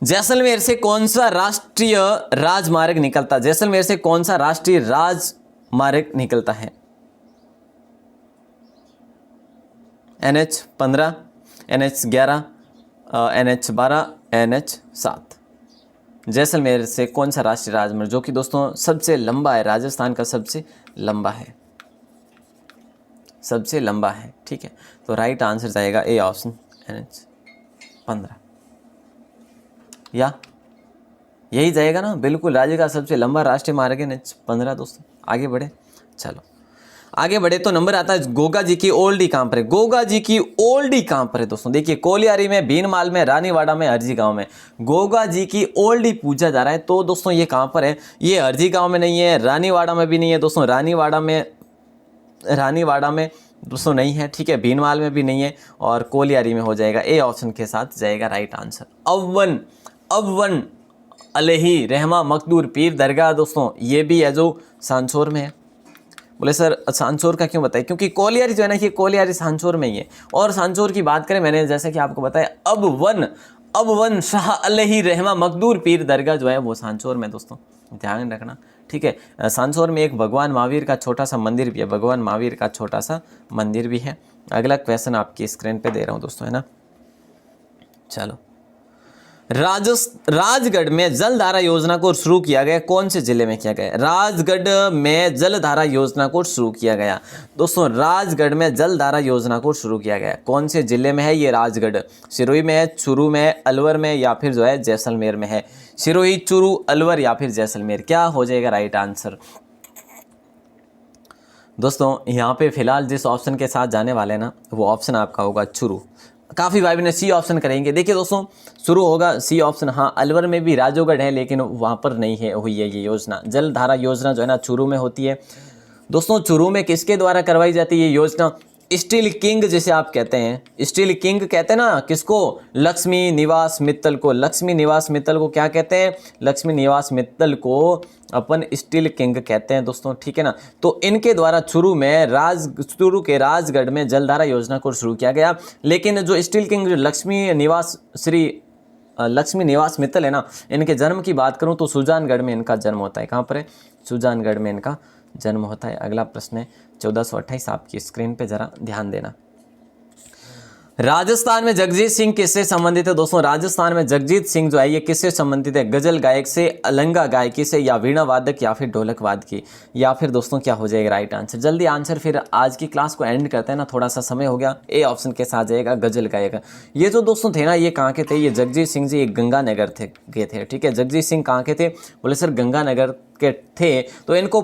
जैसलमेर से कौन सा राष्ट्रीय राजमार्ग निकलता है, जैसलमेर से कौन सा राष्ट्रीय राजमार्ग निकलता है, NH-15, NH-11, NH-12, NH-7। Jaisalmer से कौन सा राष्ट्रीय राजमार्ग जो कि दोस्तों सबसे लंबा है, राजस्थान का सबसे लंबा है, सबसे लंबा है, ठीक है। तो राइट आंसर जाएगा ए ऑप्शन, NH-15, या यही जाएगा ना, बिल्कुल राज्य का सबसे लंबा राष्ट्रीय मार्ग है NH-15 दोस्तों। आगे बढ़े, चलो आगे बढ़े तो नंबर आता है गोगा जी की ओल्डी कहाँ पर है, गोगा जी की ओल्डी कहाँ पर है दोस्तों। देखिए कोलियारी में, भीनमाल में, रानीवाड़ा में, हरजी गांव में गोगा जी की ओल्डी पूछा जा रहा है। तो दोस्तों ये कहाँ पर है, ये हरजी गांव में नहीं है, रानीवाड़ा में भी नहीं है दोस्तों, रानीवाड़ा में दोस्तों नहीं है, ठीक है। भीनमाल में भी नहीं है, और कोलियारी में हो जाएगा, ए ऑप्शन के साथ जाएगा राइट आंसर। अव्वन अलही रहमा मकदूर पीर दरगाह दोस्तों ये भी है जो सांचौर में है। बोले सर सांचौर का क्यों बताए, क्योंकि कोलियारी जो है ना ये कोलियारी सांचौर में ही है। और सांचौर की बात करें, मैंने जैसे कि आपको बताया अबवन शाह अलही रहमा मकदूर पीर दरगाह जो है वो सांचौर में दोस्तों, ध्यान रखना, ठीक है। सांचौर में एक भगवान महावीर का छोटा सा मंदिर भी है, भगवान महावीर का छोटा सा मंदिर भी है। अगला क्वेश्चन आपकी स्क्रीन पे दे रहा हूँ दोस्तों, है ना। चलो, राजगढ़ में जलधारा योजना को शुरू किया गया, कौन से जिले में किया गया, राजगढ़ में जलधारा योजना को शुरू किया गया दोस्तों। राजगढ़ में जलधारा योजना को शुरू किया गया कौन से जिले में है, ये राजगढ़ सिरोही में है, चूरू में है, अलवर में, या फिर जो है जैसलमेर में है। सिरोही, चूरू, अलवर या फिर जैसलमेर, क्या हो जाएगा राइट आंसर दोस्तों। यहाँ पे फिलहाल जिस ऑप्शन के साथ जाने वाले हैं ना वो ऑप्शन आपका होगा चूरू। काफ़ी भाई ने सी ऑप्शन करेंगे, देखिए दोस्तों शुरू होगा सी ऑप्शन। हाँ अलवर में भी राजोगढ़ है लेकिन वहाँ पर नहीं है हुई है ये योजना, जलधारा योजना जो है ना चूरू में होती है दोस्तों। चूरू में किसके द्वारा करवाई जाती है ये योजना, स्टील किंग जिसे आप कहते हैं, स्टील किंग कहते हैं ना किसको, लक्ष्मी निवास मित्तल को। लक्ष्मी निवास मित्तल को क्या कहते हैं, लक्ष्मी निवास मित्तल को अपन स्टील किंग कहते हैं दोस्तों, ठीक है ना। तो इनके द्वारा चूरू के राजगढ़ में जलधारा योजना को शुरू किया गया। लेकिन जो स्टील किंग लक्ष्मी निवास मित्तल है ना, इनके जन्म की बात करूं तो सुजानगढ़ में इनका जन्म होता है। कहाँ पर है, सुजानगढ़ में इनका जन्म होता है। अगला प्रश्न है 1428, आपकी स्क्रीन पे जरा ध्यान देना। राजस्थान में जगजीत सिंह किससे संबंधित है दोस्तों? राजस्थान में जगजीत सिंह जो है ये किससे संबंधित है? गजल गायक से, अलंगा गायकी से, या वीणा वादक, या फिर ढोलक वादकी, या फिर दोस्तों क्या हो जाएगा राइट आंसर? जल्दी आंसर, फिर आज की क्लास को एंड करते हैं ना, थोड़ा सा समय हो गया। ए ऑप्शन के साथ जाएगा गजल गायक। ये जो दोस्तों थे ना, ये कहाँ के थे? ये जगजीत सिंह जी गंगानगर के थे, ठीक है। जगजीत सिंह कहाँ के थे? बोले सर गंगानगर के थे। तो इनको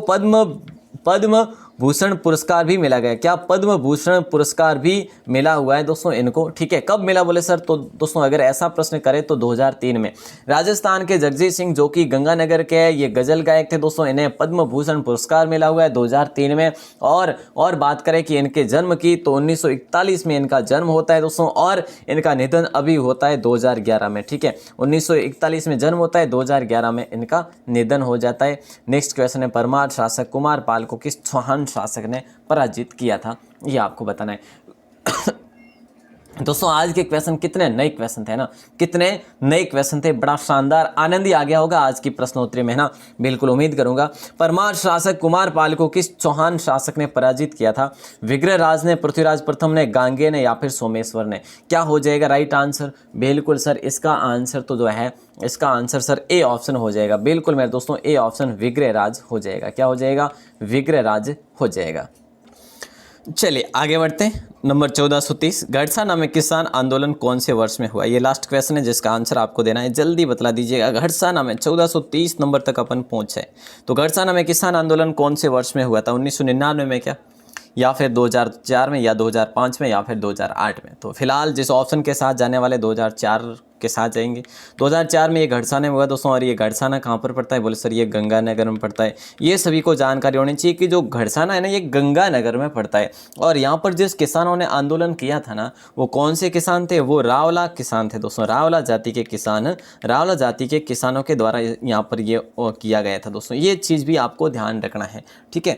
पद्म भूषण पुरस्कार भी मिला गया। क्या पद्म भूषण पुरस्कार भी मिला हुआ है दोस्तों इनको, ठीक है। कब मिला बोले सर? तो दोस्तों अगर ऐसा प्रश्न करें तो 2003 में। राजस्थान के जगजीत सिंह जो कि गंगानगर के ये गजल गायक थे दोस्तों, इन्हें पद्म भूषण पुरस्कार मिला हुआ है 2003 में। और बात करें कि इनके जन्म की, तो 1941 में इनका जन्म होता है दोस्तों, और इनका निधन अभी होता है 2011 में, ठीक है। 1941 में जन्म होता है, 2011 में इनका निधन हो जाता है। नेक्स्ट क्वेश्चन है, परमार शासक कुमार पाल को किस चौहान शासक ने पराजित किया था? ये आपको बताना है। दोस्तों आज के क्वेश्चन कितने नए क्वेश्चन थे ना, कितने नए क्वेश्चन थे, बड़ा शानदार आनंद ही आ गया होगा आज की प्रश्नोत्तरी में ना, बिल्कुल उम्मीद करूंगा। परमार शासक कुमार पाल को किस चौहान शासक ने पराजित किया था? विग्रहराज ने, पृथ्वीराज प्रथम ने, गांगे ने, या फिर सोमेश्वर ने? क्या हो जाएगा राइट आंसर? बिल्कुल सर इसका आंसर तो जो है, इसका आंसर सर ए ऑप्शन हो जाएगा। बिल्कुल मेरे दोस्तों ए ऑप्शन विग्रहराज हो जाएगा। क्या हो जाएगा? विग्रहराज हो जाएगा। चलिए आगे बढ़ते हैं। नंबर 1430, घड़सा नामक किसान आंदोलन कौन से वर्ष में हुआ? ये लास्ट क्वेश्चन है जिसका आंसर आपको देना है, जल्दी बतला दीजिएगा। घड़सा नामक 1430 नंबर तक अपन पहुंचे, तो घड़सा नामक किसान आंदोलन कौन से वर्ष में हुआ था? 1999 में क्या, या फिर 2004 में, या 2005 में, या फिर 2008 में? तो फिलहाल जिस ऑप्शन के साथ जाने वाले 2004 के साथ जाएंगे। 2004 में ये घड़साना में हुआ दोस्तों, और ये घड़साना कहाँ पर पड़ता है? बोले सर ये गंगानगर में पड़ता है। ये सभी को जानकारी होनी चाहिए कि जो घड़साना है ना, ये गंगानगर में पड़ता है। और यहाँ पर जिस किसानों ने आंदोलन किया था ना, वो कौन से किसान थे? वो रावला किसान थे दोस्तों, रावला जाति के किसान, रावला जाति के किसानों के द्वारा यहाँ पर ये किया गया था दोस्तों। ये चीज़ भी आपको ध्यान रखना है, ठीक है।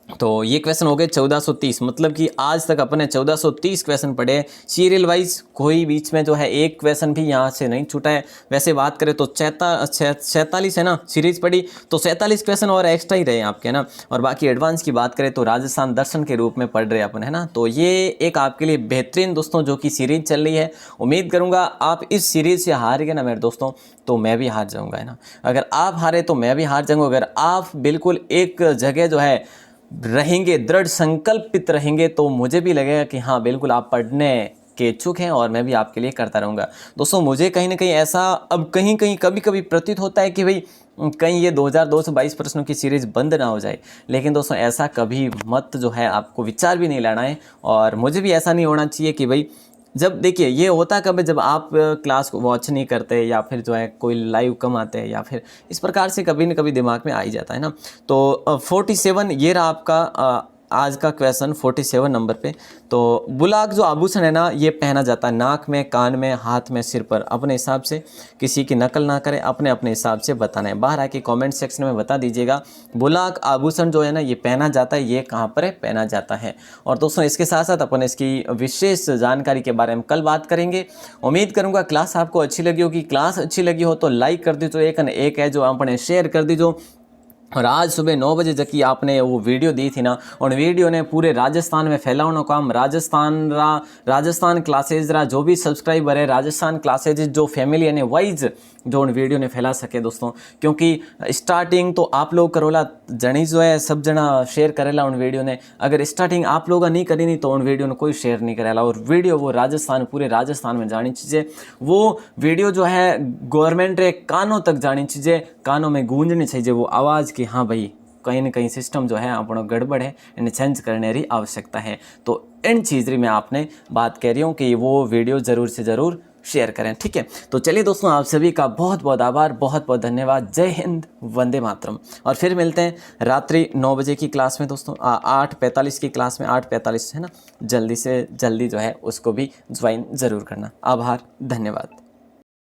तो ये क्वेश्चन हो गए 1430, मतलब कि आज तक अपने 1430 क्वेश्चन पढ़े सीरियल वाइज, कोई बीच में जो है एक क्वेश्चन भी यहाँ से नहीं छूटा है। वैसे बात करें तो 47 है ना सीरीज पढ़ी, तो 47 क्वेश्चन और एक्स्ट्रा ही रहे आपके ना। और बाकी एडवांस की बात करें तो राजस्थान दर्शन के रूप में पढ़ रहे अपन, है ना। तो ये एक आपके लिए बेहतरीन दोस्तों जो कि सीरीज चल रही है। उम्मीद करूँगा आप इस सीरीज से हार गए ना मेरे दोस्तों, तो मैं भी हार जाऊँगा, है ना। अगर आप हारे तो मैं भी हार जाऊँगा। अगर आप बिल्कुल एक जगह जो है रहेंगे, दृढ़ संकल्पित रहेंगे, तो मुझे भी लगेगा कि हाँ बिल्कुल आप पढ़ने के इच्छुक हैं, और मैं भी आपके लिए करता रहूँगा दोस्तों। मुझे कहीं ना कहीं ऐसा अब कहीं कभी कभी प्रतीत होता है कि भाई कहीं ये 2222 प्रश्नों की सीरीज़ बंद ना हो जाए, लेकिन दोस्तों ऐसा कभी मत जो है आपको विचार भी नहीं लाना है। और मुझे भी ऐसा नहीं होना चाहिए कि भाई, जब देखिए ये होता कब है, जब आप क्लास को वॉच नहीं करते, या फिर जो है कोई लाइव कम आते हैं, या फिर इस प्रकार से कभी न कभी दिमाग में आ ही जाता है ना। तो 47 ये रहा आपका आज का क्वेश्चन 47 नंबर पे। तो बुलाक जो आभूषण है ना, ये पहना जाता है नाक में, कान में, हाथ में, सिर पर, अपने हिसाब से, किसी की नकल ना करें, अपने अपने हिसाब से बताना है। बाहर आके कमेंट सेक्शन में बता दीजिएगा बुलाक आभूषण जो है ना ये पहना जाता है, ये कहाँ पर है पहना जाता है। और दोस्तों इसके साथ साथ अपन इसकी विशेष जानकारी के बारे में कल बात करेंगे। उम्मीद करूँगा क्लास आपको अच्छी लगी होगी। क्लास अच्छी लगी हो तो लाइक कर दीजिए, एक है जो अपने शेयर कर दीजिए। और आज सुबह 9 बजे जब कि आपने वो वीडियो दी थी ना, उन वीडियो ने पूरे राजस्थान में फैलाने का काम राजस्थान क्लासेज रहा, जो भी सब्सक्राइबर है राजस्थान क्लासेज जो फैमिली यानी वाइज जो उन वीडियो ने फैला सके दोस्तों। क्योंकि स्टार्टिंग तो आप लोग करोला जनी जो है सब जना शेयर करेला उन वीडियो ने, अगर स्टार्टिंग आप लोग नहीं करी नहीं तो उन वीडियो ने कोई शेयर नहीं करेला। और वीडियो वो राजस्थान पूरे राजस्थान में जानी चाहिए, वो वीडियो जो है गवर्नमेंट रे कानों तक जानी चाहिए, कानों में गूंजनी चाहिए वो आवाज़ कि हाँ भाई कहीं ना कहीं सिस्टम जो है अपना गड़बड़ है, इन्हें चेंज करने की आवश्यकता है। तो इन चीज़ में आपने बात कह रही हूँ कि वो वीडियो ज़रूर से ज़रूर शेयर करें, ठीक है। तो चलिए दोस्तों आप सभी का बहुत बहुत आभार, बहुत बहुत धन्यवाद। जय हिंद, वंदे मातरम। और फिर मिलते हैं रात्रि 9 बजे की क्लास में दोस्तों, 8:45 की क्लास में, 8:45 है ना, जल्दी से जल्दी जो है उसको भी ज्वाइन ज़रूर करना। आभार, धन्यवाद।